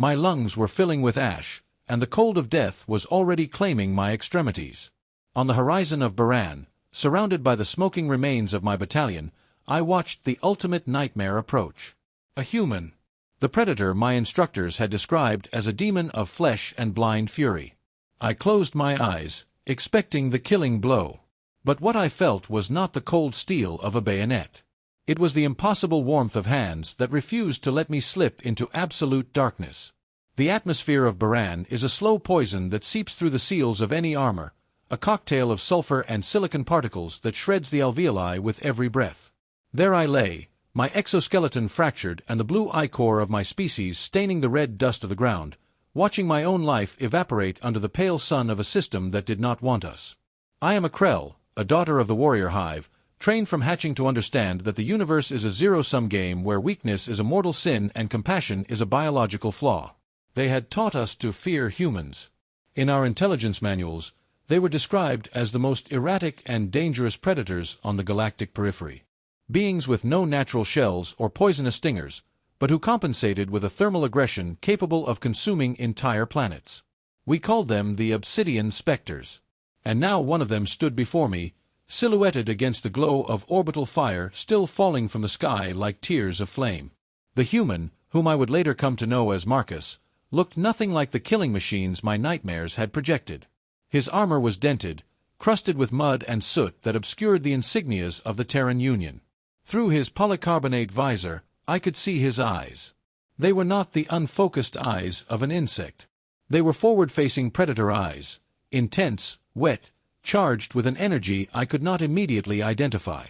My lungs were filling with ash, and the cold of death was already claiming my extremities. On the horizon of Baran, surrounded by the smoking remains of my battalion, I watched the ultimate nightmare approach. A human. The predator my instructors had described as a demon of flesh and blind fury. I closed my eyes, expecting the killing blow. But what I felt was not the cold steel of a bayonet. It was the impossible warmth of hands that refused to let me slip into absolute darkness. The atmosphere of Baran is a slow poison that seeps through the seals of any armor, a cocktail of sulfur and silicon particles that shreds the alveoli with every breath. There I lay, my exoskeleton fractured and the blue ichor of my species staining the red dust of the ground, watching my own life evaporate under the pale sun of a system that did not want us. I am a Krell, a daughter of the warrior hive, trained from hatching to understand that the universe is a zero-sum game where weakness is a mortal sin and compassion is a biological flaw. They had taught us to fear humans. In our intelligence manuals, they were described as the most erratic and dangerous predators on the galactic periphery. Beings with no natural shells or poisonous stingers, but who compensated with a thermal aggression capable of consuming entire planets. We called them the Obsidian Spectres. And now one of them stood before me, silhouetted against the glow of orbital fire still falling from the sky like tears of flame. The human, whom I would later come to know as Marcus, looked nothing like the killing machines my nightmares had projected. His armor was dented, crusted with mud and soot that obscured the insignias of the Terran Union. Through his polycarbonate visor, I could see his eyes. They were not the unfocused eyes of an insect. They were forward-facing predator eyes, intense, wet, charged with an energy I could not immediately identify.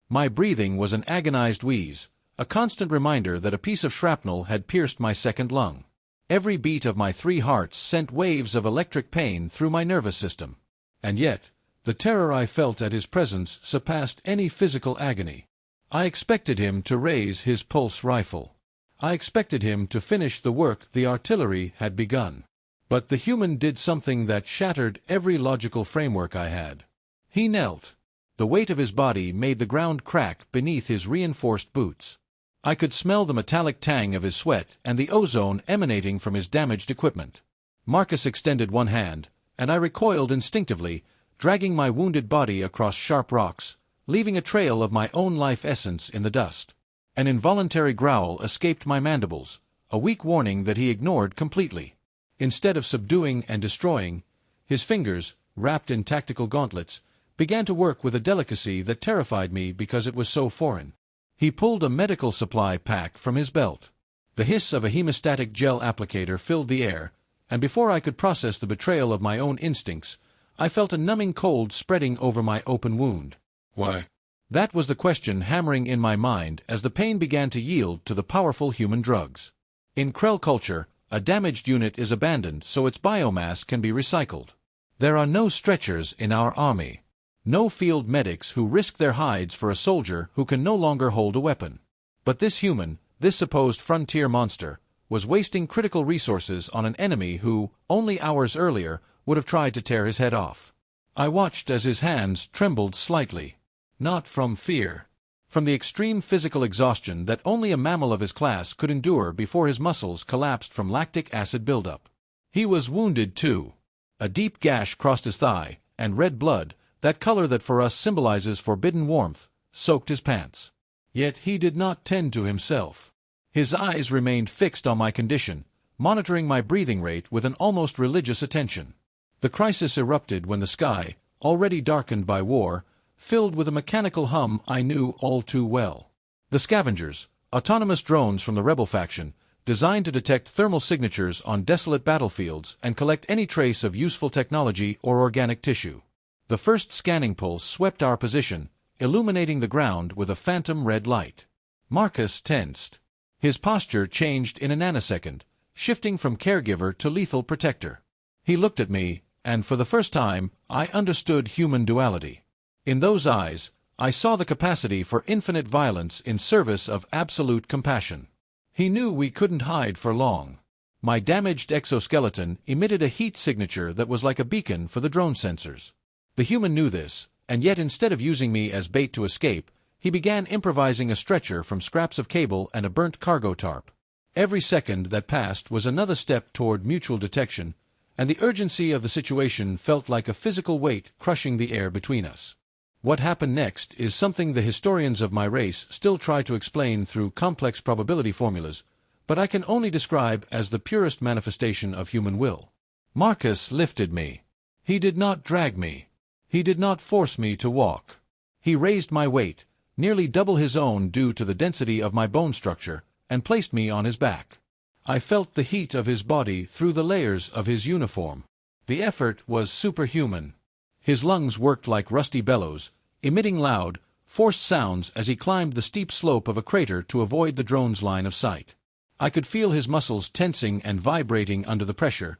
My breathing was an agonized wheeze, a constant reminder that a piece of shrapnel had pierced my second lung. Every beat of my 3 hearts sent waves of electric pain through my nervous system. And yet, the terror I felt at his presence surpassed any physical agony. I expected him to raise his pulse rifle. I expected him to finish the work the artillery had begun. But the human did something that shattered every logical framework I had. He knelt. The weight of his body made the ground crack beneath his reinforced boots. I could smell the metallic tang of his sweat and the ozone emanating from his damaged equipment. Marcus extended one hand, and I recoiled instinctively, dragging my wounded body across sharp rocks, leaving a trail of my own life essence in the dust. An involuntary growl escaped my mandibles, a weak warning that he ignored completely. Instead of subduing and destroying, his fingers, wrapped in tactical gauntlets, began to work with a delicacy that terrified me because it was so foreign. He pulled a medical supply pack from his belt. The hiss of a hemostatic gel applicator filled the air, and before I could process the betrayal of my own instincts, I felt a numbing cold spreading over my open wound. Why? That was the question hammering in my mind as the pain began to yield to the powerful human drugs. In Krell culture, a damaged unit is abandoned so its biomass can be recycled. There are no stretchers in our army. No field medics who risk their hides for a soldier who can no longer hold a weapon. But this human, this supposed frontier monster, was wasting critical resources on an enemy who, only hours earlier, would have tried to tear his head off. I watched as his hands trembled slightly. Not from fear. From the extreme physical exhaustion that only a mammal of his class could endure before his muscles collapsed from lactic acid buildup. He was wounded too. A deep gash crossed his thigh, and red blood, that color that for us symbolizes forbidden warmth, soaked his pants. Yet he did not tend to himself. His eyes remained fixed on my condition, monitoring my breathing rate with an almost religious attention. The crisis erupted when the sky, already darkened by war, filled with a mechanical hum I knew all too well. The Scavengers, autonomous drones from the rebel faction, designed to detect thermal signatures on desolate battlefields and collect any trace of useful technology or organic tissue. The first scanning pulse swept our position, illuminating the ground with a phantom red light. Marcus tensed. His posture changed in a nanosecond, shifting from caregiver to lethal protector. He looked at me, and for the first time, I understood human duality. In those eyes, I saw the capacity for infinite violence in service of absolute compassion. He knew we couldn't hide for long. My damaged exoskeleton emitted a heat signature that was like a beacon for the drone sensors. The human knew this, and yet instead of using me as bait to escape, he began improvising a stretcher from scraps of cable and a burnt cargo tarp. Every second that passed was another step toward mutual detection, and the urgency of the situation felt like a physical weight crushing the air between us. What happened next is something the historians of my race still try to explain through complex probability formulas, but I can only describe as the purest manifestation of human will. Marcus lifted me. He did not drag me. He did not force me to walk. He raised my weight, nearly double his own due to the density of my bone structure, and placed me on his back. I felt the heat of his body through the layers of his uniform. The effort was superhuman. His lungs worked like rusty bellows, emitting loud, forced sounds as he climbed the steep slope of a crater to avoid the drone's line of sight. I could feel his muscles tensing and vibrating under the pressure,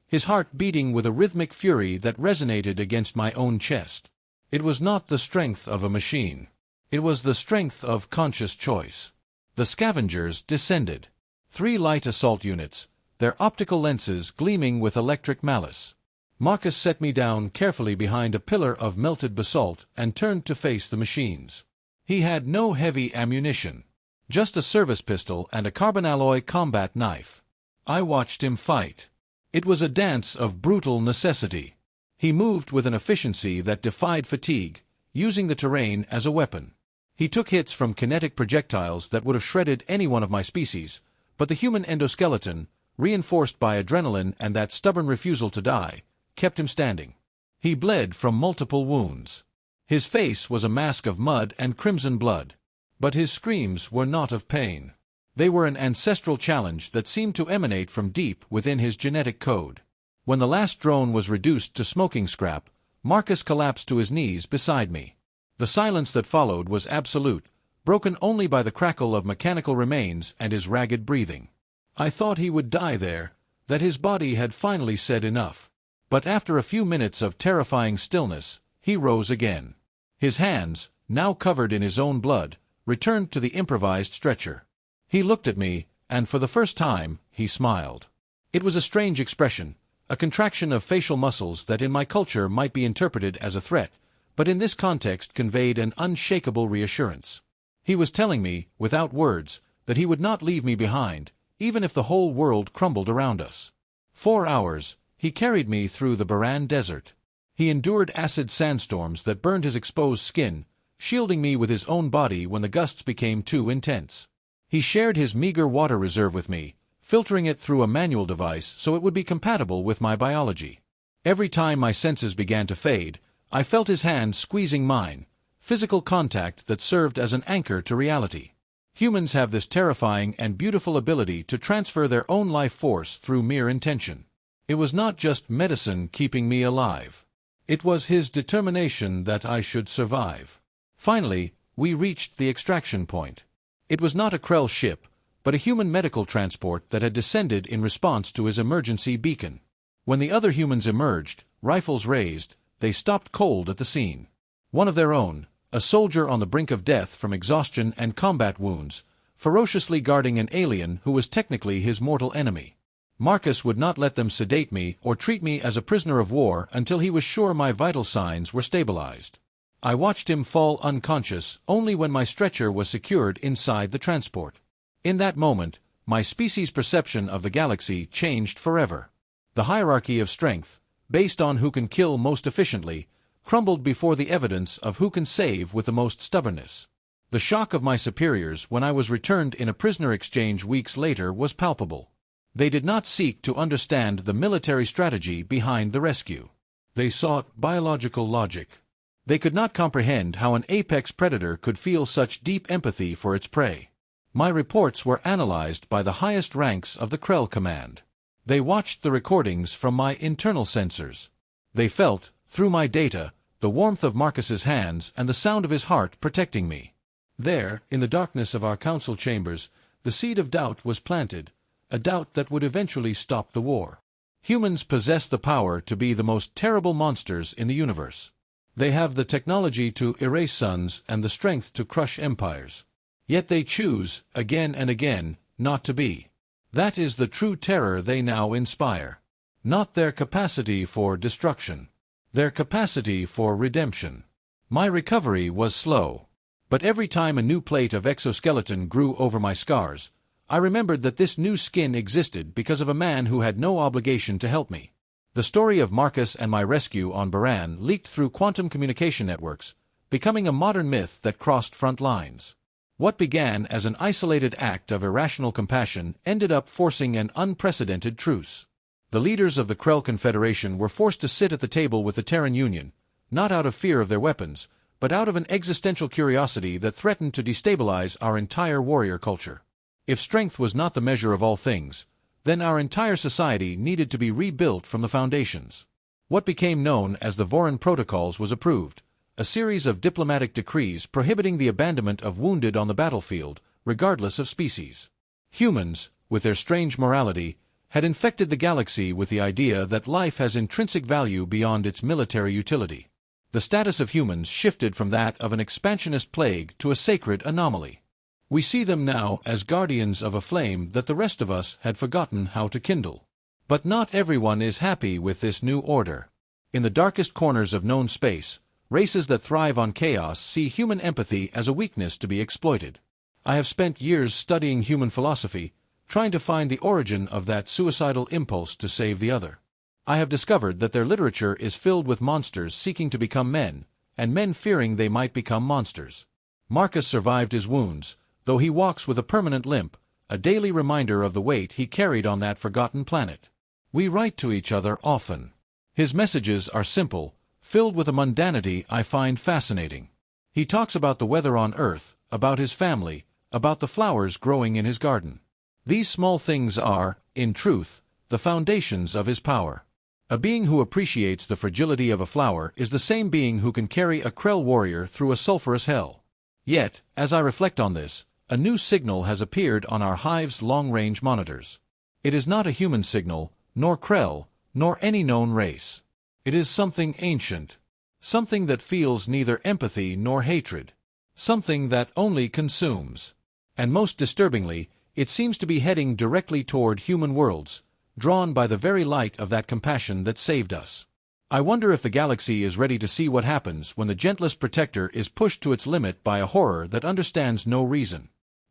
his heart beating with a rhythmic fury that resonated against my own chest. It was not the strength of a machine. It was the strength of conscious choice. The scavengers descended. 3 light assault units, their optical lenses gleaming with electric malice. Marcus set me down carefully behind a pillar of melted basalt and turned to face the machines. He had no heavy ammunition, just a service pistol and a carbon alloy combat knife. I watched him fight. It was a dance of brutal necessity. He moved with an efficiency that defied fatigue, using the terrain as a weapon. He took hits from kinetic projectiles that would have shredded any one of my species, but the human endoskeleton, reinforced by adrenaline and that stubborn refusal to die, kept him standing. He bled from multiple wounds. His face was a mask of mud and crimson blood. But his screams were not of pain. They were an ancestral challenge that seemed to emanate from deep within his genetic code. When the last drone was reduced to smoking scrap, Marcus collapsed to his knees beside me. The silence that followed was absolute, broken only by the crackle of mechanical remains and his ragged breathing. I thought he would die there, that his body had finally said enough. But after a few minutes of terrifying stillness, he rose again. His hands, now covered in his own blood, returned to the improvised stretcher. He looked at me, and for the first time, he smiled. It was a strange expression, a contraction of facial muscles that in my culture might be interpreted as a threat, but in this context conveyed an unshakable reassurance. He was telling me, without words, that he would not leave me behind, even if the whole world crumbled around us. 4 hours, he carried me through the Baran Desert. He endured acid sandstorms that burned his exposed skin, shielding me with his own body when the gusts became too intense. He shared his meager water reserve with me, filtering it through a manual device so it would be compatible with my biology. Every time my senses began to fade, I felt his hand squeezing mine, physical contact that served as an anchor to reality. Humans have this terrifying and beautiful ability to transfer their own life force through mere intention. It was not just medicine keeping me alive. It was his determination that I should survive. Finally, we reached the extraction point. It was not a Krell ship, but a human medical transport that had descended in response to his emergency beacon. When the other humans emerged, rifles raised, they stopped cold at the scene. One of their own, a soldier on the brink of death from exhaustion and combat wounds, ferociously guarding an alien who was technically his mortal enemy. Marcus would not let them sedate me or treat me as a prisoner of war until he was sure my vital signs were stabilized. I watched him fall unconscious only when my stretcher was secured inside the transport. In that moment, my species' perception of the galaxy changed forever. The hierarchy of strength, based on who can kill most efficiently, crumbled before the evidence of who can save with the most stubbornness. The shock of my superiors when I was returned in a prisoner exchange weeks later was palpable. They did not seek to understand the military strategy behind the rescue. They sought biological logic. They could not comprehend how an apex predator could feel such deep empathy for its prey. My reports were analyzed by the highest ranks of the Krell Command. They watched the recordings from my internal sensors. They felt, through my data, the warmth of Marcus's hands and the sound of his heart protecting me. There, in the darkness of our council chambers, the seed of doubt was planted, a doubt that would eventually stop the war. Humans possess the power to be the most terrible monsters in the universe. They have the technology to erase suns and the strength to crush empires. Yet they choose, again and again, not to be. That is the true terror they now inspire. Not their capacity for destruction. Their capacity for redemption. My recovery was slow. But every time a new plate of exoskeleton grew over my scars, I remembered that this new skin existed because of a man who had no obligation to help me. The story of Marcus and my rescue on Baran leaked through quantum communication networks, becoming a modern myth that crossed front lines. What began as an isolated act of irrational compassion ended up forcing an unprecedented truce. The leaders of the Krell Confederation were forced to sit at the table with the Terran Union, not out of fear of their weapons, but out of an existential curiosity that threatened to destabilize our entire warrior culture. If strength was not the measure of all things, then our entire society needed to be rebuilt from the foundations. What became known as the Voran Protocols was approved, a series of diplomatic decrees prohibiting the abandonment of wounded on the battlefield, regardless of species. Humans, with their strange morality, had infected the galaxy with the idea that life has intrinsic value beyond its military utility. The status of humans shifted from that of an expansionist plague to a sacred anomaly. We see them now as guardians of a flame that the rest of us had forgotten how to kindle. But not everyone is happy with this new order. In the darkest corners of known space, races that thrive on chaos see human empathy as a weakness to be exploited. I have spent years studying human philosophy, trying to find the origin of that suicidal impulse to save the other. I have discovered that their literature is filled with monsters seeking to become men, and men fearing they might become monsters. Marcus survived his wounds, though he walks with a permanent limp, a daily reminder of the weight he carried on that forgotten planet. We write to each other often. His messages are simple, filled with a mundanity I find fascinating. He talks about the weather on Earth, about his family, about the flowers growing in his garden. These small things are, in truth, the foundations of his power. A being who appreciates the fragility of a flower is the same being who can carry a Krell warrior through a sulphurous hell. Yet, as I reflect on this, a new signal has appeared on our hive's long-range monitors. It is not a human signal, nor Krell, nor any known race. It is something ancient. Something that feels neither empathy nor hatred. Something that only consumes. And most disturbingly, it seems to be heading directly toward human worlds, drawn by the very light of that compassion that saved us. I wonder if the galaxy is ready to see what happens when the gentlest protector is pushed to its limit by a horror that understands no reason.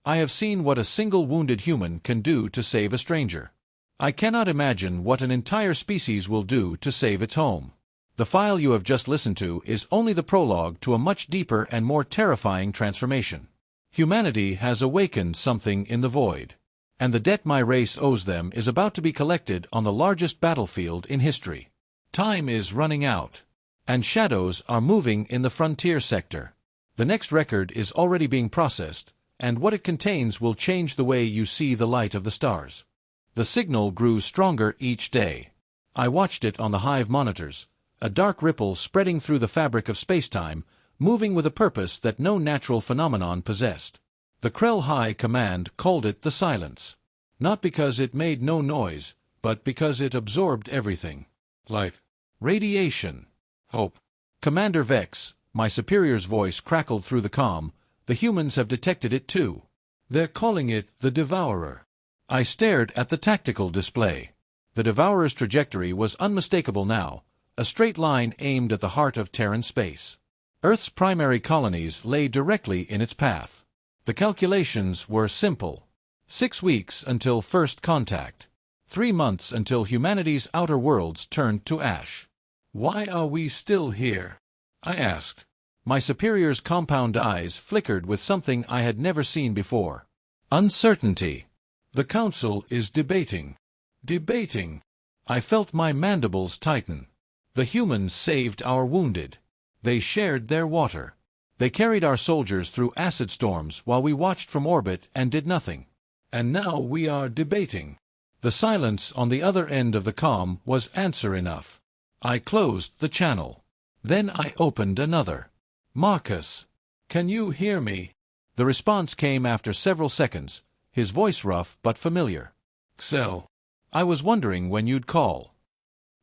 I have seen what a single wounded human can do to save a stranger. I cannot imagine what an entire species will do to save its home. The file you have just listened to is only the prologue to a much deeper and more terrifying transformation. Humanity has awakened something in the void. And the debt my race owes them is about to be collected on the largest battlefield in history. Time is running out. And shadows are moving in the frontier sector. The next record is already being processed, and what it contains will change the way you see the light of the stars. The signal grew stronger each day. I watched it on the hive monitors, a dark ripple spreading through the fabric of spacetime, moving with a purpose that no natural phenomenon possessed. The Krell High Command called it the Silence. Not because it made no noise, but because it absorbed everything. Light. Radiation. Hope. Commander Vex, my superior's voice crackled through the comm, the humans have detected it too. They're calling it the Devourer. I stared at the tactical display. The Devourer's trajectory was unmistakable now, a straight line aimed at the heart of Terran space. Earth's primary colonies lay directly in its path. The calculations were simple. 6 weeks until first contact. 3 months until humanity's outer worlds turned to ash. Why are we still here? I asked. My superior's compound eyes flickered with something I had never seen before. Uncertainty. The Council is debating. Debating. I felt my mandibles tighten. The humans saved our wounded. They shared their water. They carried our soldiers through acid storms while we watched from orbit and did nothing. And now we are debating. The silence on the other end of the comm was answer enough. I closed the channel. Then I opened another. Marcus, can you hear me? The response came after several seconds, his voice rough but familiar. Xel. I was wondering when you'd call.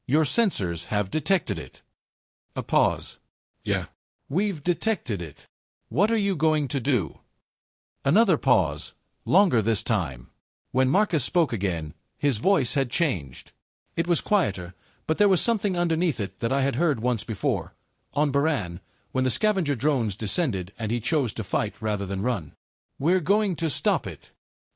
Your sensors have detected it. A pause. Yeah. We've detected it. What are you going to do? Another pause, longer this time. When Marcus spoke again, his voice had changed. It was quieter, but there was something underneath it that I had heard once before, on Baran, when the scavenger drones descended and he chose to fight rather than run. We're going to stop it.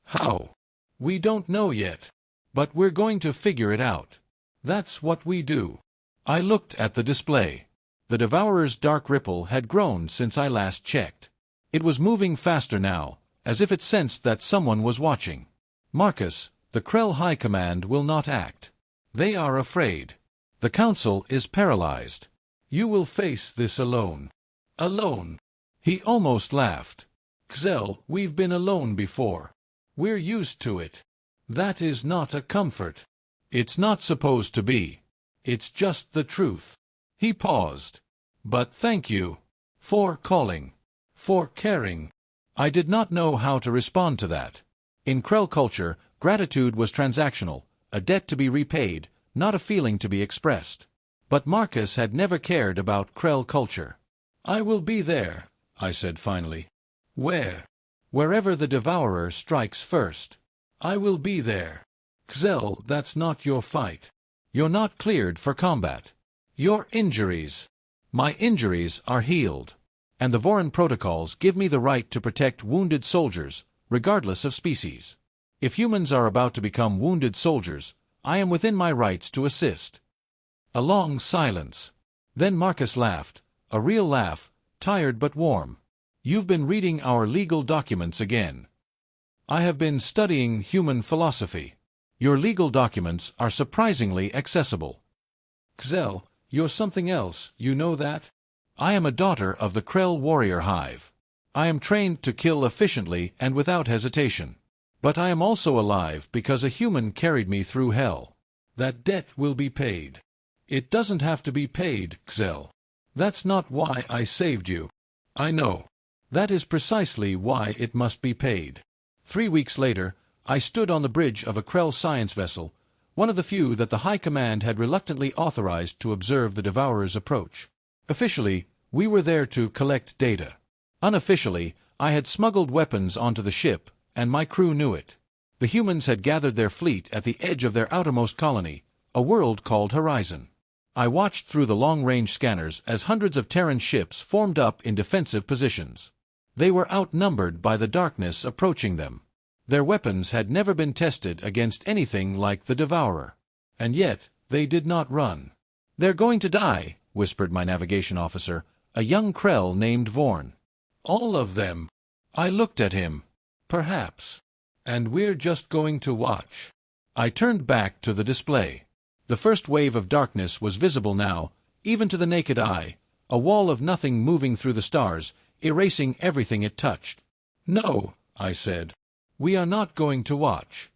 How? We don't know yet. But we're going to figure it out. That's what we do. I looked at the display. The Devourer's dark ripple had grown since I last checked. It was moving faster now, as if it sensed that someone was watching. Marcus, the Krell High Command will not act. They are afraid. The Council is paralyzed. You will face this alone. Alone. He almost laughed. Xel, we've been alone before. We're used to it. That is not a comfort. It's not supposed to be. It's just the truth. He paused. But thank you. For calling. For caring. I did not know how to respond to that. In Krell culture, gratitude was transactional, a debt to be repaid, not a feeling to be expressed. But Marcus had never cared about Krell culture. I will be there, I said finally. Where? Wherever the Devourer strikes first. I will be there. Xel, that's not your fight. You're not cleared for combat. Your injuries. My injuries are healed. And the Voran protocols give me the right to protect wounded soldiers, regardless of species. If humans are about to become wounded soldiers, I am within my rights to assist. A long silence. Then Marcus laughed, a real laugh, tired but warm. You've been reading our legal documents again. I have been studying human philosophy. Your legal documents are surprisingly accessible. Xel, you're something else, you know that? I am a daughter of the Krell warrior hive. I am trained to kill efficiently and without hesitation. But I am also alive because a human carried me through hell. That debt will be paid. It doesn't have to be paid, Xel. That's not why I saved you. I know. That is precisely why it must be paid. 3 weeks later, I stood on the bridge of a Krell science vessel, one of the few that the High Command had reluctantly authorized to observe the Devourer's approach. Officially, we were there to collect data. Unofficially, I had smuggled weapons onto the ship, and my crew knew it. The humans had gathered their fleet at the edge of their outermost colony, a world called Horizon. I watched through the long-range scanners as hundreds of Terran ships formed up in defensive positions. They were outnumbered by the darkness approaching them. Their weapons had never been tested against anything like the Devourer. And yet, they did not run. They're going to die, whispered my navigation officer, a young Krell named Vorn. All of them. I looked at him. Perhaps. And we're just going to watch. I turned back to the display. The first wave of darkness was visible now, even to the naked eye, a wall of nothing moving through the stars, erasing everything it touched. No, I said. We are not going to watch.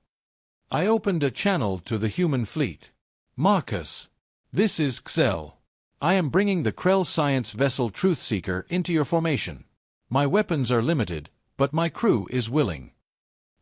I opened a channel to the human fleet. Marcus. This is Xel. I am bringing the Krell science vessel Truthseeker into your formation. My weapons are limited, but my crew is willing.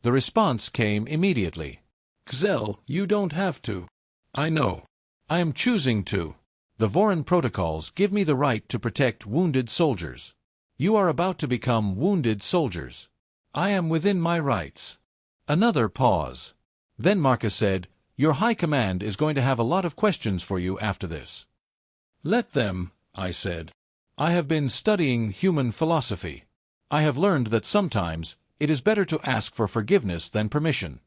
The response came immediately. Xel, you don't have to. I know. I am choosing to. The Voran protocols give me the right to protect wounded soldiers. You are about to become wounded soldiers. I am within my rights. Another pause. Then Marcus said, Your High Command is going to have a lot of questions for you after this. Let them, I said. I have been studying human philosophy. I have learned that sometimes it is better to ask for forgiveness than permission.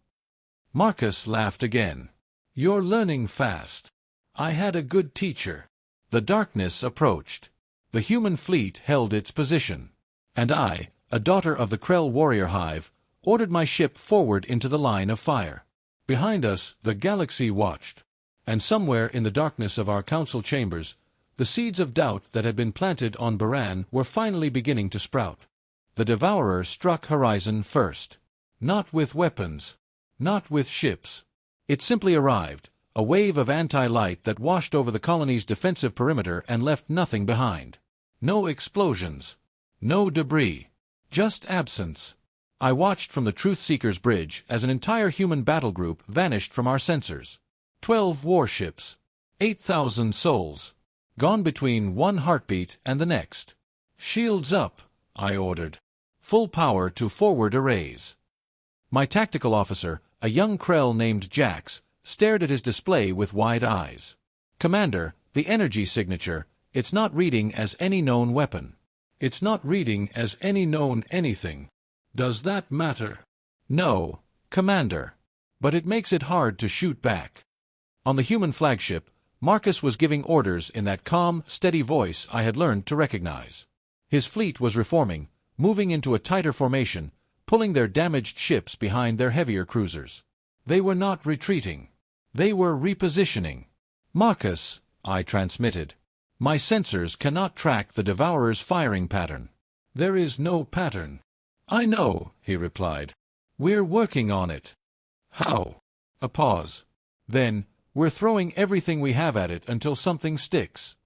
Marcus laughed again. You're learning fast. I had a good teacher. The darkness approached. The human fleet held its position. And I, a daughter of the Krell warrior hive, ordered my ship forward into the line of fire. Behind us, the galaxy watched. And somewhere in the darkness of our council chambers, the seeds of doubt that had been planted on Baran were finally beginning to sprout. The Devourer struck Horizon first. Not with weapons. Not with ships. It simply arrived, a wave of anti-light that washed over the colony's defensive perimeter and left nothing behind. No explosions. No debris. Just absence. I watched from the Truthseeker's bridge as an entire human battle group vanished from our sensors. 12 warships. 8,000 souls. Gone between one heartbeat and the next. Shields up, I ordered. Full power to forward arrays. My tactical officer, a young Krell named Jax, stared at his display with wide eyes. Commander, the energy signature, it's not reading as any known weapon. It's not reading as any known anything. Does that matter? No, Commander. but it makes it hard to shoot back. On the human flagship, Marcus was giving orders in that calm, steady voice I had learned to recognize. His fleet was reforming, moving into a tighter formation, pulling their damaged ships behind their heavier cruisers. They were not retreating. They were repositioning. "Marcus," I transmitted. "My sensors cannot track the Devourer's firing pattern." "There is no pattern." "I know," he replied. "We're working on it." "How?" A pause. Then, "We're throwing everything we have at it until something sticks."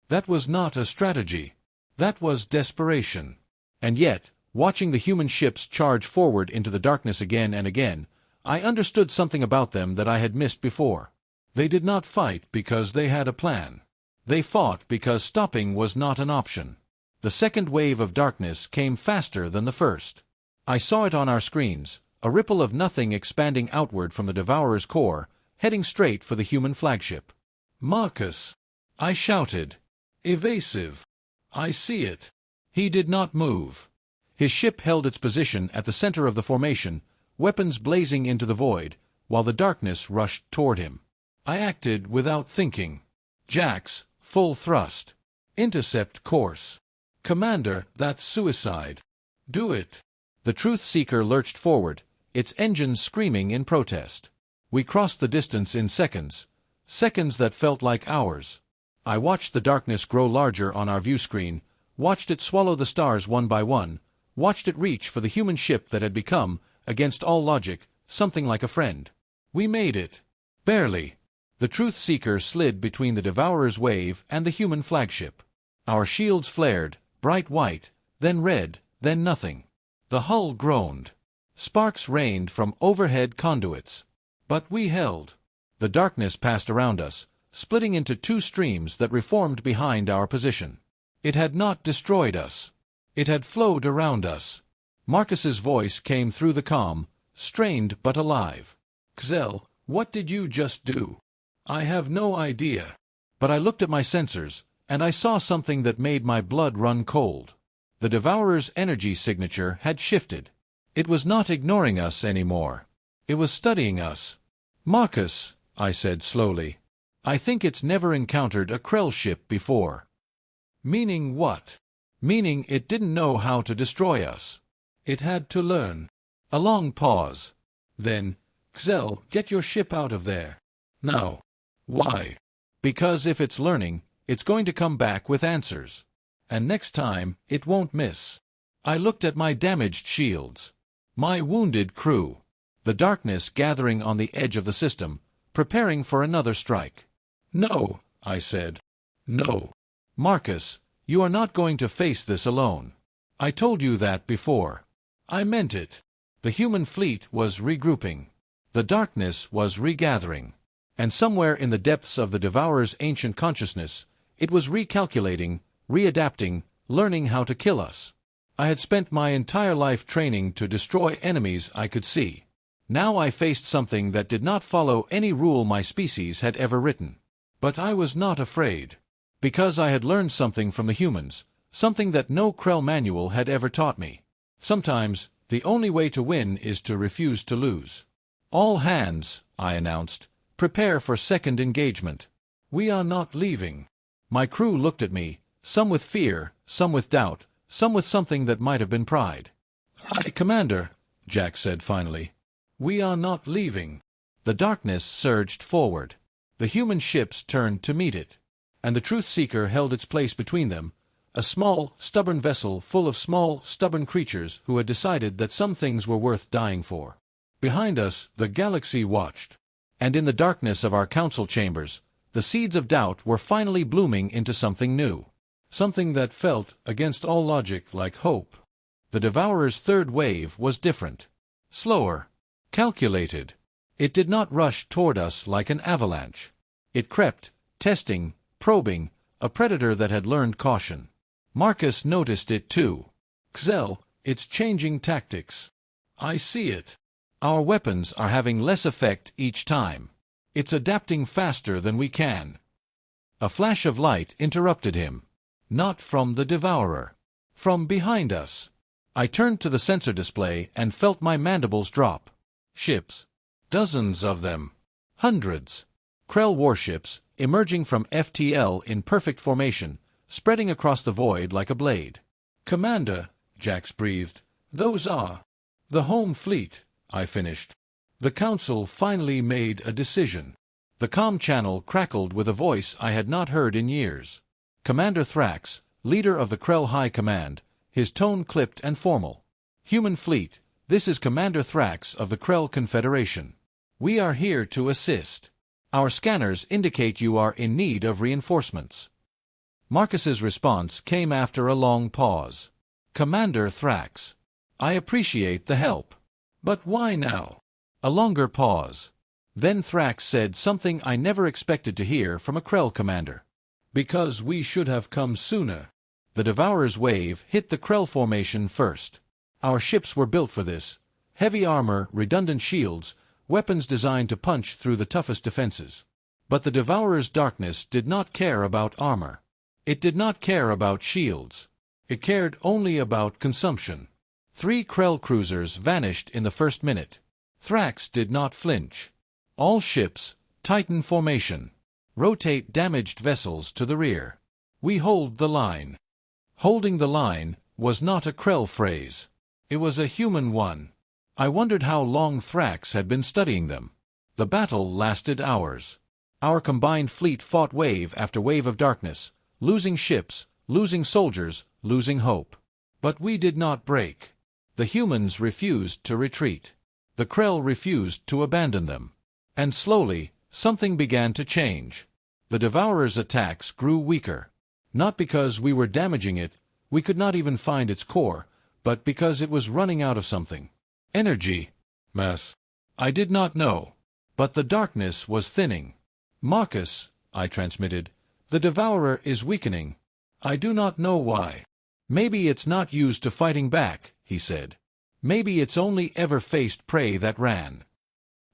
That was not a strategy. That was desperation. And yet, watching the human ships charge forward into the darkness again and again, I understood something about them that I had missed before. They did not fight because they had a plan. They fought because stopping was not an option. The second wave of darkness came faster than the first. I saw it on our screens, a ripple of nothing expanding outward from the Devourer's core, heading straight for the human flagship. "Marcus!" I shouted. "Evasive!" "I see it." He did not move. His ship held its position at the center of the formation, weapons blazing into the void, while the darkness rushed toward him. I acted without thinking. "Jax, full thrust. Intercept course." "Commander, that's suicide." "Do it." The Truth Seeker lurched forward, its engines screaming in protest. We crossed the distance in seconds, seconds that felt like hours. I watched the darkness grow larger on our view screen, watched it swallow the stars one by one, watched it reach for the human ship that had become, against all logic, something like a friend. We made it. Barely. The Truth Seeker slid between the Devourer's wave and the human flagship. Our shields flared, bright white, then red, then nothing. The hull groaned. Sparks rained from overhead conduits. But we held. The darkness passed around us, splitting into two streams that reformed behind our position. It had not destroyed us. It had flowed around us. Marcus's voice came through the calm, strained but alive. "Xel, what did you just do?" "I have no idea." But I looked at my sensors, and I saw something that made my blood run cold. The Devourer's energy signature had shifted. It was not ignoring us anymore. It was studying us. "Marcus," I said slowly, "I think it's never encountered a Krell ship before." "Meaning what?" "Meaning it didn't know how to destroy us. It had to learn." A long pause. Then, "Xel, get your ship out of there. Now." "Why?" "Because if it's learning, it's going to come back with answers. And next time, it won't miss." I looked at my damaged shields. My wounded crew. The darkness gathering on the edge of the system, preparing for another strike. "No," I said. "No. Marcus, you are not going to face this alone. I told you that before. I meant it." The human fleet was regrouping. The darkness was regathering. And somewhere in the depths of the Devourer's ancient consciousness, it was recalculating, readapting, learning how to kill us. I had spent my entire life training to destroy enemies I could see. Now I faced something that did not follow any rule my species had ever written. But I was not afraid. Because I had learned something from the humans, something that no Krell manual had ever taught me. Sometimes, the only way to win is to refuse to lose. "All hands," I announced, "prepare for second engagement. We are not leaving." My crew looked at me, some with fear, some with doubt, some with something that might have been pride. "Aye, Commander," Jack said finally. "We are not leaving." The darkness surged forward. The human ships turned to meet it. And the Truth Seeker held its place between them, a small, stubborn vessel full of small, stubborn creatures who had decided that some things were worth dying for. Behind us, the galaxy watched. And in the darkness of our council chambers, the seeds of doubt were finally blooming into something new. Something that felt, against all logic, like hope. The Devourer's third wave was different. Slower. Calculated. It did not rush toward us like an avalanche. It crept, testing, probing, a predator that had learned caution. Marcus noticed it too. "Xel, it's changing tactics." "I see it." "Our weapons are having less effect each time. It's adapting faster than we can." A flash of light interrupted him. Not from the Devourer. From behind us. I turned to the sensor display and felt my mandibles drop. Ships. Dozens of them. Hundreds. Krell warships, emerging from FTL in perfect formation, spreading across the void like a blade. "Commander," Jax breathed, "those are—" "The home fleet," I finished. The Council finally made a decision. The comm channel crackled with a voice I had not heard in years. Commander Thrax, leader of the Krell High Command, his tone clipped and formal. "Human fleet, this is Commander Thrax of the Krell Confederation. We are here to assist. Our scanners indicate you are in need of reinforcements." Marcus's response came after a long pause. "Commander Thrax, I appreciate the help. But why now?" A longer pause. Then Thrax said something I never expected to hear from a Krell commander. "Because we should have come sooner." The Devourer's wave hit the Krell formation first. Our ships were built for this. Heavy armor, redundant shields, weapons designed to punch through the toughest defenses. But the Devourer's darkness did not care about armor. It did not care about shields. It cared only about consumption. 3 Krell cruisers vanished in the first minute. Thrax did not flinch. "All ships, Titan formation. Rotate damaged vessels to the rear. We hold the line." Holding the line was not a Krell phrase. It was a human one. I wondered how long Thrax had been studying them. The battle lasted hours. Our combined fleet fought wave after wave of darkness, losing ships, losing soldiers, losing hope. But we did not break. The humans refused to retreat. The Krell refused to abandon them. And slowly, something began to change. The Devourer's attacks grew weaker. Not because we were damaging it, we could not even find its core, but because it was running out of something. Energy. Mass. I did not know. But the darkness was thinning. "Marcus," I transmitted, "the Devourer is weakening. I do not know why." "Maybe it's not used to fighting back," he said. "Maybe it's only ever faced prey that ran."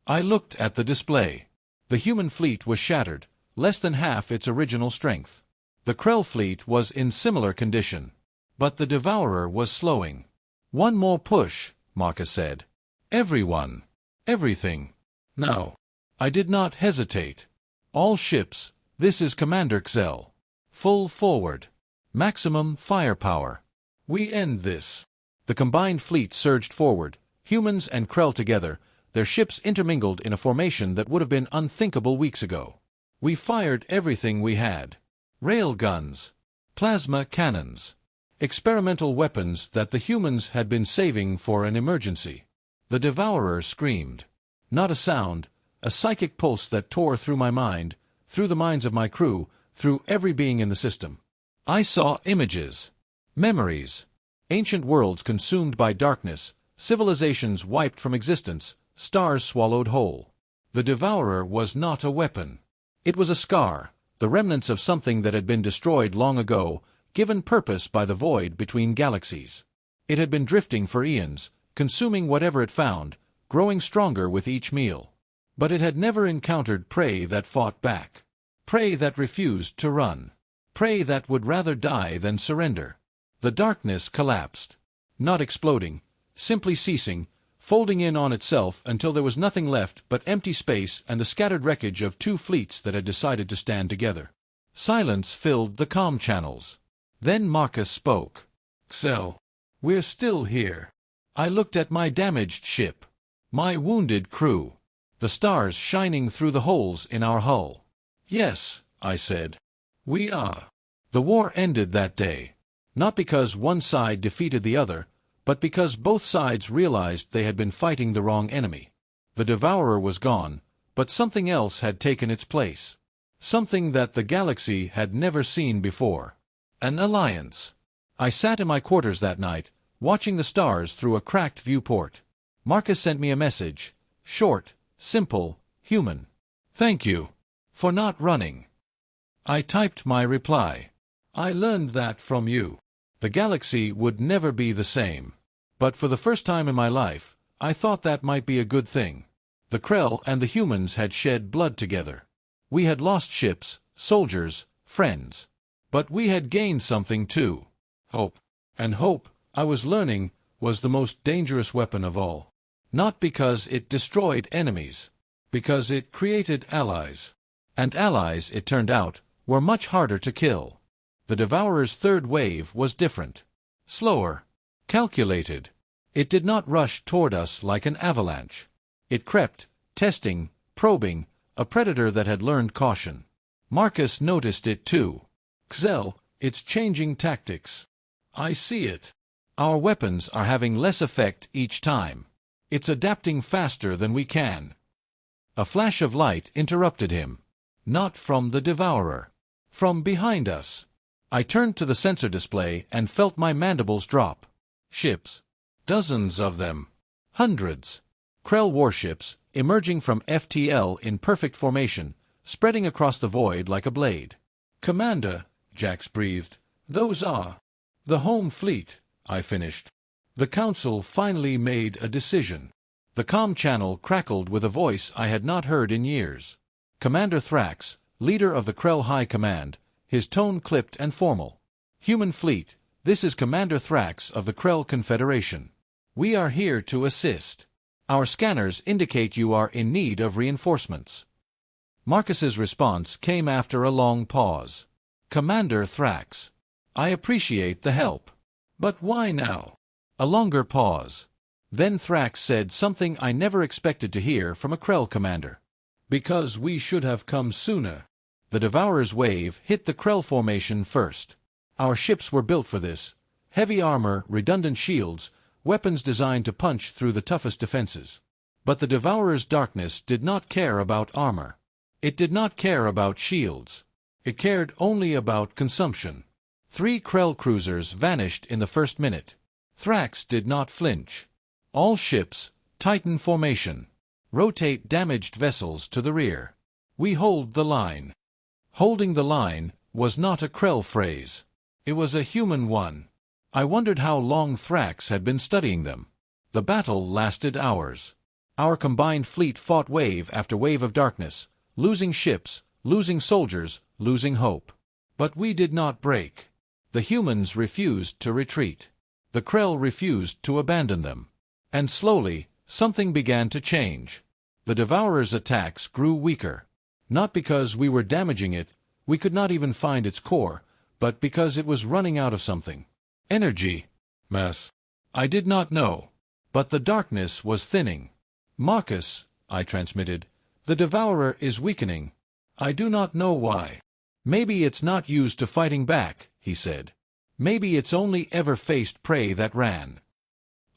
I looked at the display. The human fleet was shattered, less than half its original strength. The Krell fleet was in similar condition. But the Devourer was slowing. "One more push," Marcus said. "Everyone. Everything. Now." I did not hesitate. "All ships, this is Commander Xel. Full forward. Maximum firepower. We end this." The combined fleet surged forward, humans and Krell together, their ships intermingled in a formation that would have been unthinkable weeks ago. We fired everything we had. Rail guns. Plasma cannons. Experimental weapons that the humans had been saving for an emergency. The Devourer screamed. Not a sound, a psychic pulse that tore through my mind, through the minds of my crew, through every being in the system. I saw images. Memories. Ancient worlds consumed by darkness, civilizations wiped from existence, stars swallowed whole. The Devourer was not a weapon. It was a scar, the remnants of something that had been destroyed long ago, given purpose by the void between galaxies. It had been drifting for eons, consuming whatever it found, growing stronger with each meal. But it had never encountered prey that fought back. Prey that refused to run. Prey that would rather die than surrender. The darkness collapsed. Not exploding, simply ceasing, folding in on itself until there was nothing left but empty space and the scattered wreckage of 2 fleets that had decided to stand together. Silence filled the comm channels. Then Marcus spoke. "Xel, we're still here." I looked at my damaged ship. My wounded crew. The stars shining through the holes in our hull. "Yes," I said. "We are." The war ended that day. Not because one side defeated the other, but because both sides realized they had been fighting the wrong enemy. The Devourer was gone, but something else had taken its place. Something that the galaxy had never seen before. An alliance. I sat in my quarters that night, watching the stars through a cracked viewport. Marcus sent me a message. Short, simple, human. "Thank you. For not running." I typed my reply. "I learned that from you. The galaxy would never be the same. But for the first time in my life, I thought that might be a good thing. The Krell and the humans had shed blood together. We had lost ships, soldiers, friends. But we had gained something too. Hope. And hope, I was learning, was the most dangerous weapon of all. Not because it destroyed enemies. Because it created allies. And allies, it turned out, were much harder to kill. The Devourer's third wave was different. Slower. Calculated. It did not rush toward us like an avalanche. It crept, testing, probing, a predator that had learned caution. Marcus noticed it too. Xel, it's changing tactics. I see it. Our weapons are having less effect each time. It's adapting faster than we can. A flash of light interrupted him. Not from the Devourer. From behind us. I turned to the sensor display and felt my mandibles drop. Ships. Dozens of them. Hundreds. Krell warships, emerging from FTL in perfect formation, spreading across the void like a blade. Commander, Jax breathed. Those are the home fleet, I finished. The Council finally made a decision. The comm channel crackled with a voice I had not heard in years. Commander Thrax, leader of the Krell High Command, his tone clipped and formal. Human fleet, this is Commander Thrax of the Krell Confederation. We are here to assist. Our scanners indicate you are in need of reinforcements. Marcus's response came after a long pause. Commander Thrax, I appreciate the help. But why now? A longer pause. Then Thrax said something I never expected to hear from a Krell commander. Because we should have come sooner. The Devourer's wave hit the Krell formation first. Our ships were built for this. Heavy armor, redundant shields, weapons designed to punch through the toughest defenses. But the Devourer's darkness did not care about armor. It did not care about shields. It cared only about consumption. 3 Krell cruisers vanished in the first minute. Thrax did not flinch. All ships, Titan formation. Rotate damaged vessels to the rear. We hold the line. Holding the line was not a Krell phrase. It was a human one. I wondered how long Thrax had been studying them. The battle lasted hours. Our combined fleet fought wave after wave of darkness, losing ships, losing soldiers, losing hope. But we did not break. The humans refused to retreat. The Krell refused to abandon them. And slowly, something began to change. The Devourer's attacks grew weaker. Not because we were damaging it, we could not even find its core, but because it was running out of something. Energy. Mass. I did not know. But the darkness was thinning. Marcus, I transmitted, the Devourer is weakening. I do not know why. Maybe it's not used to fighting back, he said. Maybe it's only ever faced prey that ran.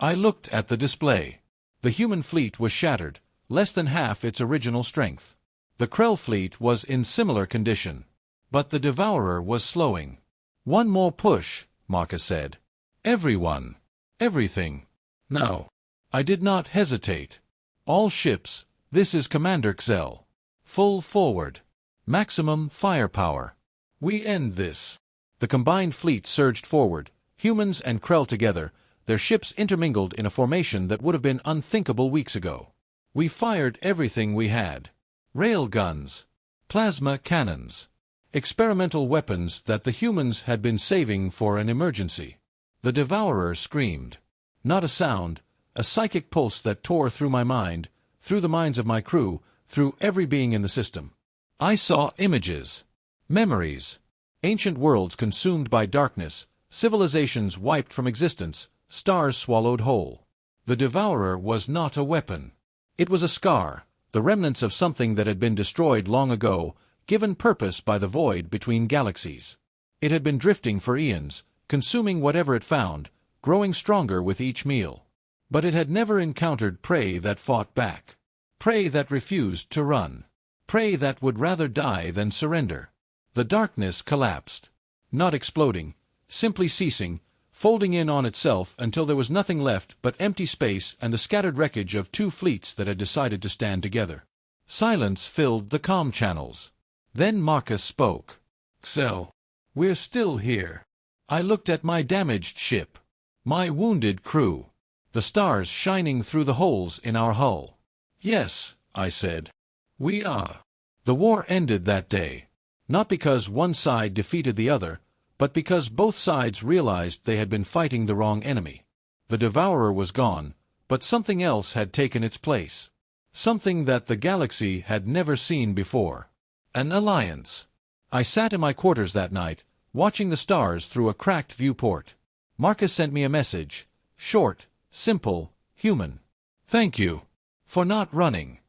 I looked at the display. The human fleet was shattered, less than half its original strength. The Krell fleet was in similar condition. But the Devourer was slowing. One more push, Marcus said. Everyone. Everything. Now. I did not hesitate. All ships, this is Commander Xel. Full forward. Maximum firepower. We end this. The combined fleet surged forward, humans and Krell together, their ships intermingled in a formation that would have been unthinkable weeks ago. We fired everything we had. Rail guns. Plasma cannons. Experimental weapons that the humans had been saving for an emergency. The Devourer screamed. Not a sound, a psychic pulse that tore through my mind, through the minds of my crew, through every being in the system. I saw images. Memories. Ancient worlds consumed by darkness, civilizations wiped from existence, stars swallowed whole. The Devourer was not a weapon. It was a scar, the remnants of something that had been destroyed long ago, given purpose by the void between galaxies. It had been drifting for eons, consuming whatever it found, growing stronger with each meal. But it had never encountered prey that fought back. Prey that refused to run. Prey that would rather die than surrender. The darkness collapsed. Not exploding, simply ceasing, folding in on itself until there was nothing left but empty space and the scattered wreckage of 2 fleets that had decided to stand together. Silence filled the comm channels. Then Marcus spoke. Xel, we're still here. I looked at my damaged ship. My wounded crew. The stars shining through the holes in our hull. Yes, I said. We are. The war ended that day. Not because one side defeated the other, but because both sides realized they had been fighting the wrong enemy. The Devourer was gone, but something else had taken its place. Something that the galaxy had never seen before. An alliance. I sat in my quarters that night, watching the stars through a cracked viewport. Marcus sent me a message. Short, simple, human. Thank you. For not running.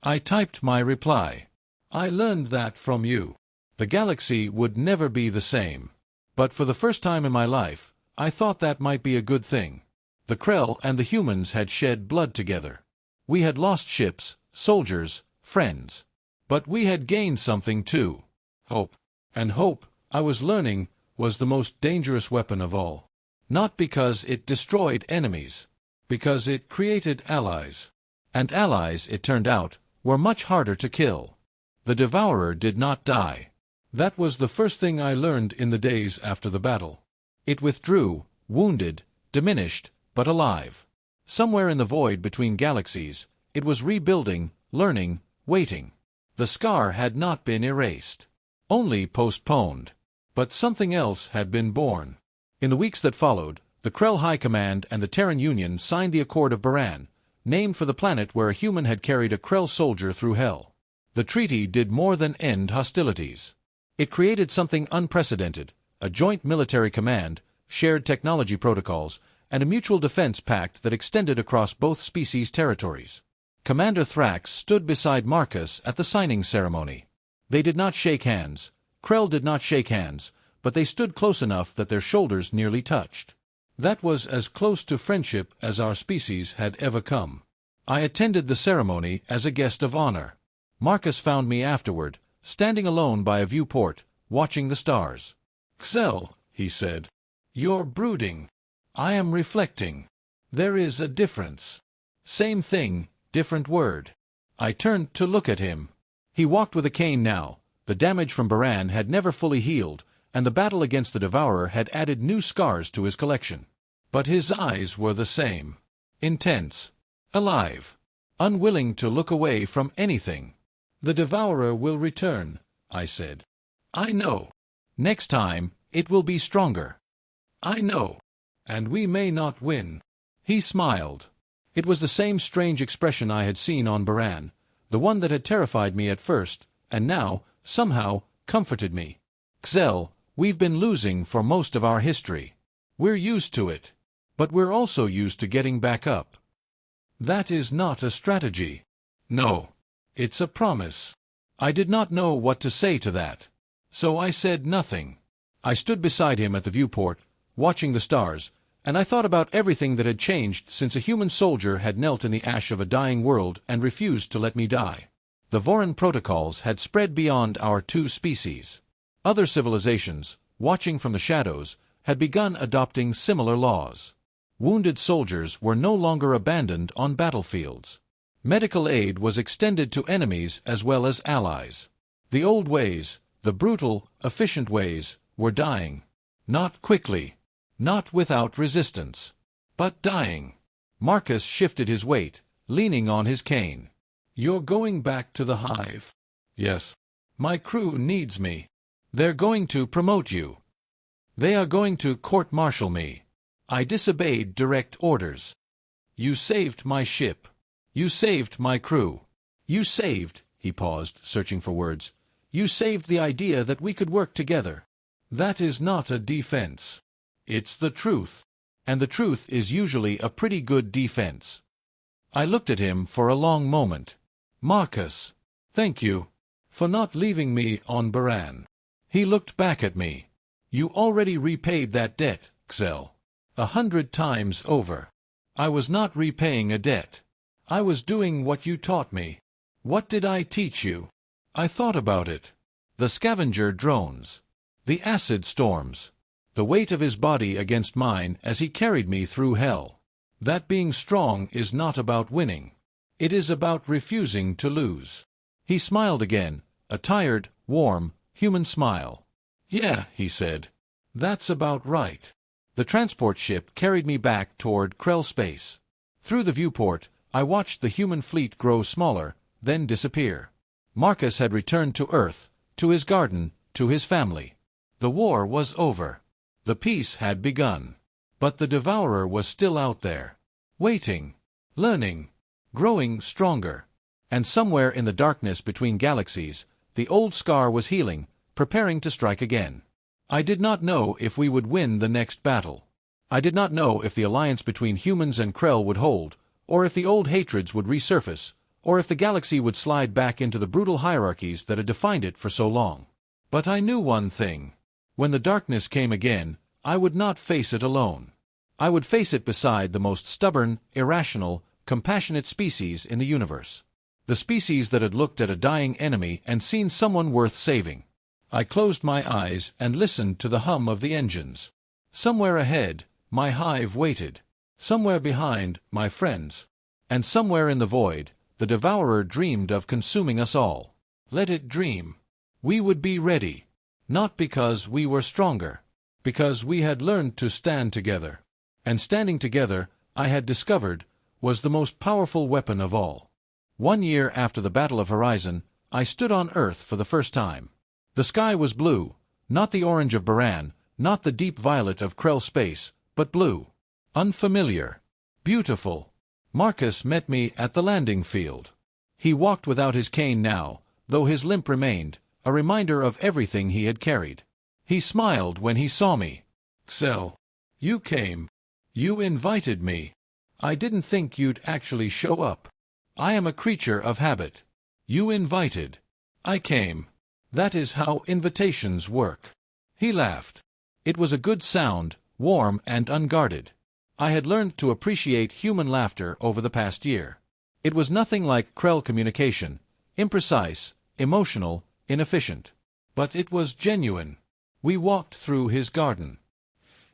I typed my reply. I learned that from you. The galaxy would never be the same. But for the first time in my life, I thought that might be a good thing. The Krell and the humans had shed blood together. We had lost ships, soldiers, friends. But we had gained something too. Hope. And hope, I was learning, was the most dangerous weapon of all. Not because it destroyed enemies. Because it created allies. And allies, it turned out, were much harder to kill. The Devourer did not die. That was the first thing I learned in the days after the battle. It withdrew, wounded, diminished, but alive. Somewhere in the void between galaxies, it was rebuilding, learning, waiting. The scar had not been erased. Only postponed. But something else had been born. In the weeks that followed, the Krell High Command and the Terran Union signed the Accord of Baran, named for the planet where a human had carried a Krell soldier through hell. The treaty did more than end hostilities. It created something unprecedented, a joint military command, shared technology protocols, and a mutual defense pact that extended across both species' territories. Commander Thrax stood beside Marcus at the signing ceremony. They did not shake hands. Krell did not shake hands, but they stood close enough that their shoulders nearly touched. That was as close to friendship as our species had ever come. I attended the ceremony as a guest of honor. Marcus found me afterward, standing alone by a viewport, watching the stars. "Xel," he said, "you're brooding. I am reflecting. There is a difference. Same thing, different word." I turned to look at him. He walked with a cane now. The damage from Baran had never fully healed, and the battle against the Devourer had added new scars to his collection. But his eyes were the same. Intense. Alive. Unwilling to look away from anything. "The Devourer will return," I said. "I know. Next time, it will be stronger." "I know. And we may not win." He smiled. It was the same strange expression I had seen on Baran, the one that had terrified me at first, and now, somehow, comforted me. "Xel, we've been losing for most of our history. We're used to it. But we're also used to getting back up. That is not a strategy. No. It's a promise." I did not know what to say to that. So I said nothing. I stood beside him at the viewport, watching the stars, and I thought about everything that had changed since a human soldier had knelt in the ash of a dying world and refused to let me die. The Voran protocols had spread beyond our two species. Other civilizations, watching from the shadows, had begun adopting similar laws. Wounded soldiers were no longer abandoned on battlefields. Medical aid was extended to enemies as well as allies. The old ways, the brutal, efficient ways, were dying. Not quickly. Not without resistance. But dying. Marcus shifted his weight, leaning on his cane. "You're going back to the hive?" "Yes. My crew needs me. They're going to promote you. They are going to court-martial me. I disobeyed direct orders. You saved my ship. You saved my crew. You saved," he paused, searching for words, "you saved the idea that we could work together. That is not a defense. It's the truth. And the truth is usually a pretty good defense." I looked at him for a long moment. "Marcus, thank you. For not leaving me on Baran." He looked back at me. "You already repaid that debt, Xel. 100 times over." "I was not repaying a debt. I was doing what you taught me." "What did I teach you?" I thought about it. The scavenger drones. The acid storms. The weight of his body against mine as he carried me through hell. That being strong is not about winning. It is about refusing to lose. He smiled again, a tired, warm, human smile. "Yeah," he said. "That's about right." The transport ship carried me back toward Krell space. Through the viewport, I watched the human fleet grow smaller, then disappear. Marcus had returned to Earth, to his garden, to his family. The war was over. The peace had begun. But the Devourer was still out there. Waiting. learning, growing stronger. And somewhere in the darkness between galaxies, the old scar was healing, preparing to strike again. I did not know if we would win the next battle. I did not know if the alliance between humans and Krell would hold, or if the old hatreds would resurface, or if the galaxy would slide back into the brutal hierarchies that had defined it for so long. But I knew one thing. When the darkness came again, I would not face it alone. I would face it beside the most stubborn, irrational, compassionate species in the universe. The species that had looked at a dying enemy and seen someone worth saving. I closed my eyes and listened to the hum of the engines. Somewhere ahead, my hive waited. Somewhere behind, my friends. And somewhere in the void, the devourer dreamed of consuming us all. Let it dream. We would be ready. Not because we were stronger. Because we had learned to stand together. And standing together, I had discovered, was the most powerful weapon of all. 1 year after the Battle of Horizon, I stood on Earth for the first time. The sky was blue, not the orange of Baran, not the deep violet of Krell space, but blue. Unfamiliar. Beautiful. Marcus met me at the landing field. He walked without his cane now, though his limp remained, a reminder of everything he had carried. He smiled when he saw me. "Xel, you came. You invited me. I didn't think you'd actually show up. I am a creature of habit. You invited. I came. That is how invitations work." He laughed. It was a good sound, warm and unguarded. I had learned to appreciate human laughter over the past year. It was nothing like Krell communication, imprecise, emotional, inefficient. But it was genuine. We walked through his garden.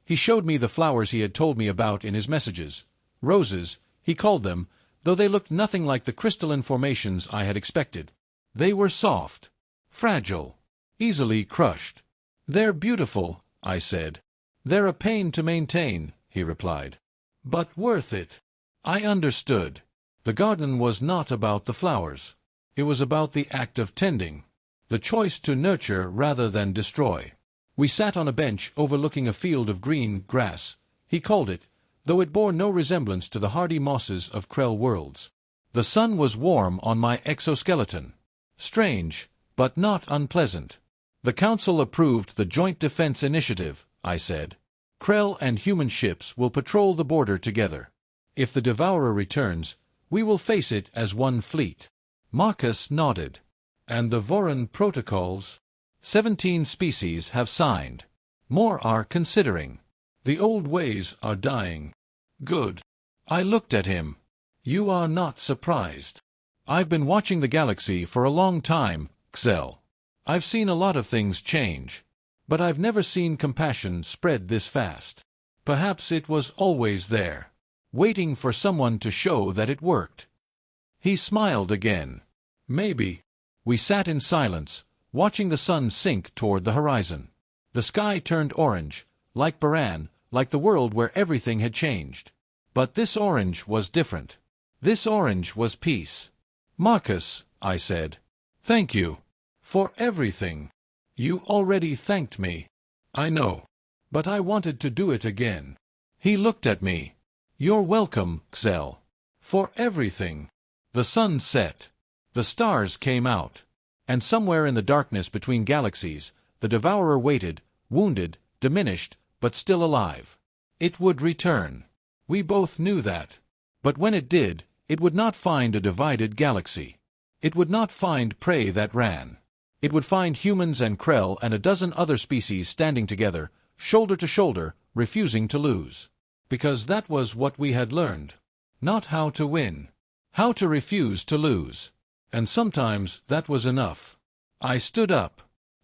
He showed me the flowers he had told me about in his messages. Roses, he called them, though they looked nothing like the crystalline formations I had expected. They were soft, fragile, easily crushed. "They're beautiful," I said. "They're a pain to maintain," he replied. "But worth it." I understood. The garden was not about the flowers. It was about the act of tending, the choice to nurture rather than destroy. We sat on a bench overlooking a field of green grass, he called it, though it bore no resemblance to the hardy mosses of Krell worlds. The sun was warm on my exoskeleton. Strange, but not unpleasant. "The Council approved the Joint Defense Initiative," I said. "Krell and human ships will patrol the border together. If the Devourer returns, we will face it as one fleet." Marcus nodded. "And the Voran protocols? 17 species have signed. More are considering. The old ways are dying." "Good." I looked at him. "You are not surprised. I've been watching the galaxy for a long time, Xel. I've seen a lot of things change. But I've never seen compassion spread this fast. Perhaps it was always there, waiting for someone to show that it worked." He smiled again. "Maybe." We sat in silence, watching the sun sink toward the horizon. The sky turned orange, like Baran, like the world where everything had changed. But this orange was different. This orange was peace. "Marcus," I said, "thank you. For everything." "You already thanked me." "I know. But I wanted to do it again." He looked at me. "You're welcome, Xel. For everything." The sun set. The stars came out. And somewhere in the darkness between galaxies, the Devourer waited, wounded, diminished, but still alive. It would return. We both knew that. But when it did, it would not find a divided galaxy. It would not find prey that ran. It would find humans and Krell and a dozen other species standing together, shoulder to shoulder, refusing to lose. Because that was what we had learned. Not how to win. How to refuse to lose. And sometimes that was enough. I stood up.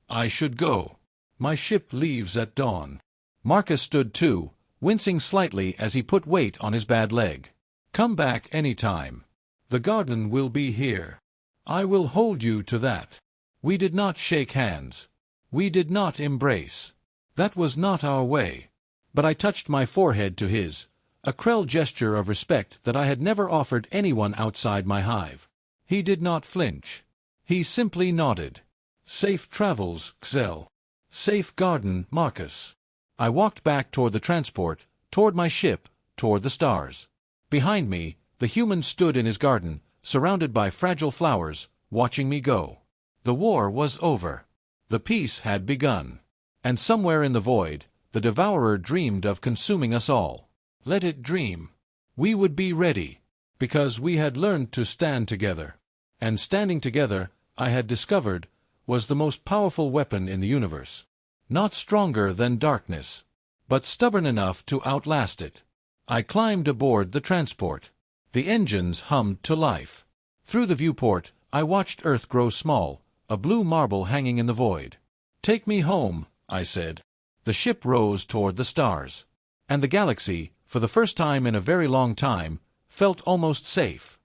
I should go. My ship leaves at dawn. Marcus stood too, wincing slightly as he put weight on his bad leg. "Come back any time. The garden will be here. I will hold you to that." We did not shake hands. We did not embrace. That was not our way. But I touched my forehead to his, a Krell gesture of respect that I had never offered anyone outside my hive. He did not flinch. He simply nodded. "Safe travels, Xel. Safe garden, Marcus." I walked back toward the transport, toward my ship, toward the stars. Behind me, The human stood in his garden, surrounded by fragile flowers, watching me go. The war was over. The peace had begun. And somewhere in the void, the devourer dreamed of consuming us all. Let it dream. We would be ready, because we had learned to stand together. And standing together, I had discovered, was the most powerful weapon in the universe. Not stronger than darkness, but stubborn enough to outlast it. I climbed aboard the transport. The engines hummed to life. Through the viewport, I watched Earth grow small, a blue marble hanging in the void. "Take me home," I said. The ship rose toward the stars. And the galaxy, for the first time in a very long time, felt almost safe.